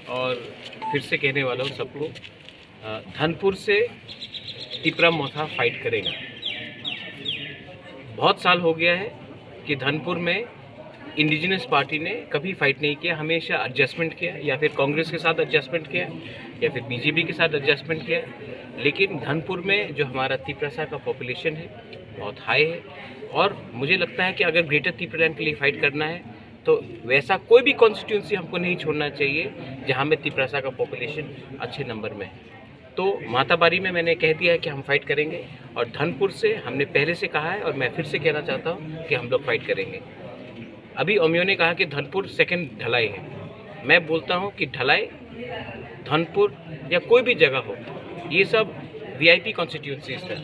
और फिर से कहने वाला हूँ सबको, धनपुर से तिपरा मोथा फाइट करेगा। बहुत साल हो गया है कि धनपुर में इंडिजिनस पार्टी ने कभी फाइट नहीं किया, हमेशा एडजस्टमेंट किया, या फिर कांग्रेस के साथ एडजस्टमेंट किया या फिर बीजेपी के साथ एडजस्टमेंट किया। लेकिन धनपुर में जो हमारा तिपरासा का पॉपुलेशन है बहुत हाई है, और मुझे लगता है कि अगर ग्रेटर तिपरालैंड के लिए फाइट करना है तो वैसा कोई भी कॉन्स्टिट्यूंसी हमको नहीं छोड़ना चाहिए जहाँ में तिपरासा का पॉपुलेशन अच्छे नंबर में है। तो माताबारी में मैंने कह दिया है कि हम फाइट करेंगे, और धनपुर से हमने पहले से कहा है और मैं फिर से कहना चाहता हूँ कि हम लोग फाइट करेंगे। अभी ओमियो ने कहा कि धनपुर सेकंड ढलाई है, मैं बोलता हूँ कि ढलाई धनपुर या कोई भी जगह हो, ये सब वीआईपी कॉन्स्टिट्यूंसीज था।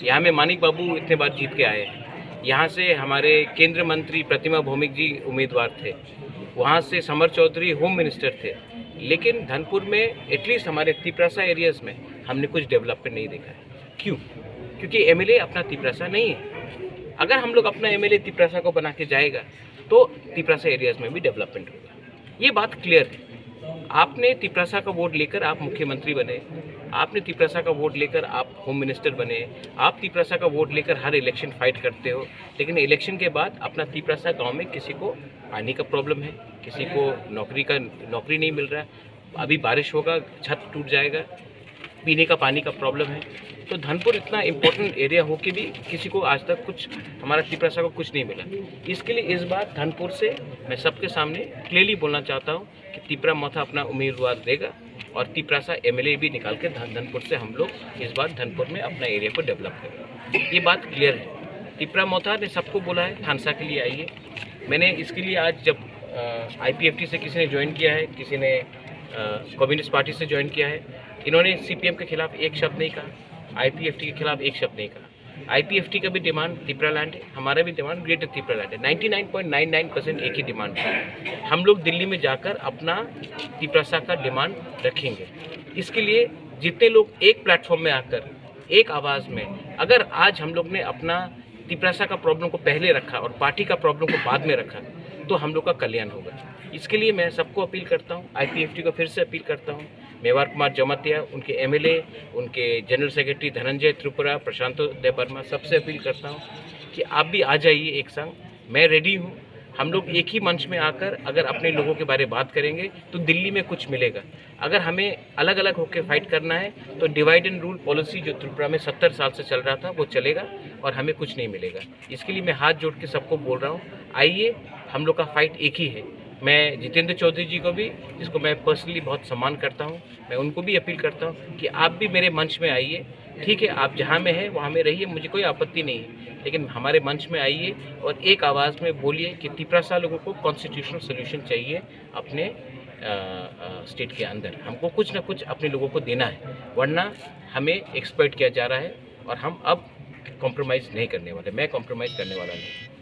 यहाँ में मानिक बाबू इतने बार जीत के आए हैं, यहाँ से हमारे केंद्र मंत्री प्रतिमा भौमिक जी उम्मीदवार थे, वहाँ से समर चौधरी होम मिनिस्टर थे। लेकिन धनपुर में एटलीस्ट हमारे तिपरासा एरियाज़ में हमने कुछ डेवलपमेंट नहीं देखा है। क्यों? क्योंकि एमएलए अपना तिपरासा नहीं है। अगर हम लोग अपना एमएलए तिपरासा को बना के जाएगा तो तिपरासा एरियाज़ में भी डेवलपमेंट होगा। ये बात क्लियर है। आपने तिपरासा का वोट लेकर आप मुख्यमंत्री बने, आपने तिपरासा का वोट लेकर आप होम मिनिस्टर बने, आप तिपरासा का वोट लेकर हर इलेक्शन फाइट करते हो, लेकिन इलेक्शन के बाद अपना तिपरासा गांव में किसी को पानी का प्रॉब्लम है, किसी को नौकरी नहीं मिल रहा है, अभी बारिश होगा छत टूट जाएगा, पीने का पानी का प्रॉब्लम है। तो धनपुर इतना इम्पोर्टेंट एरिया हो के भी किसी को आज तक कुछ, हमारा तिपरासा को कुछ नहीं मिला। इसके लिए इस बार धनपुर से मैं सबके सामने क्लियरली बोलना चाहता हूँ कि तिपरा मोथा अपना उम्मीदवार देगा, और तिपरासा एमएलए भी निकाल के धनपुर से हम लोग इस बार धनपुर में अपना एरिया को डेवलप करेंगे। ये बात क्लियर है। तिपरा मोथा ने सबको बोला है थानसा के लिए आइए। मैंने इसके लिए आज जब आईपीएफटी से किसी ने ज्वाइन किया है, किसी ने कम्युनिस्ट पार्टी से ज्वाइन किया है, इन्होंने सीपीएम के खिलाफ एक शब्द नहीं कहा, आईपीएफटी के खिलाफ एक शब्द नहीं कहा। आईपीएफटी का भी डिमांड तिपरालैंड है, हमारा भी डिमांड ग्रेटर तिपरालैंड है। 99.99% एक ही डिमांड है। हम लोग दिल्ली में जाकर अपना तिपरासा का डिमांड रखेंगे। इसके लिए जितने लोग एक प्लेटफॉर्म में आकर एक आवाज़ में, अगर आज हम लोग ने अपना तिपरासा का प्रॉब्लम को पहले रखा और पार्टी का प्रॉब्लम को बाद में रखा, तो हम लोग का कल्याण होगा। इसके लिए मैं सबको अपील करता हूँ, आईपीएफटी को फिर से अपील करता हूँ, मेवार कुमार जमातिया, उनके एमएलए, उनके जनरल सेक्रेटरी धनंजय त्रिपुरा, प्रशांत वर्मा, सबसे अपील करता हूँ कि आप भी आ जाइए एक संग। मैं रेडी हूँ। हम लोग एक ही मंच में आकर अगर अपने लोगों के बारे में बात करेंगे तो दिल्ली में कुछ मिलेगा। अगर हमें अलग अलग होकर फाइट करना है तो डिवाइड एंड रूल पॉलिसी जो त्रिपुरा में 70 साल से चल रहा था वो चलेगा, और हमें कुछ नहीं मिलेगा। इसके लिए मैं हाथ जोड़ के सबको बोल रहा हूँ, आइए, हम लोग का फाइट एक ही है। मैं जितेंद्र चौधरी जी को भी, जिसको मैं पर्सनली बहुत सम्मान करता हूँ, मैं उनको भी अपील करता हूँ कि आप भी मेरे मंच में आइए। ठीक है, आप जहाँ में हैं वहाँ में रहिए, मुझे कोई आपत्ति नहीं है, लेकिन हमारे मंच में आइए और एक आवाज़ में बोलिए कि तिपरासा लोगों को कॉन्स्टिट्यूशनल सोल्यूशन चाहिए अपने स्टेट के अंदर। हमको कुछ ना कुछ अपने लोगों को देना है, वरना हमें एक्सप्लॉइट किया जा रहा है, और हम अब कॉम्प्रोमाइज़ नहीं करने वाले। मैं कॉम्प्रोमाइज़ करने वाला नहीं।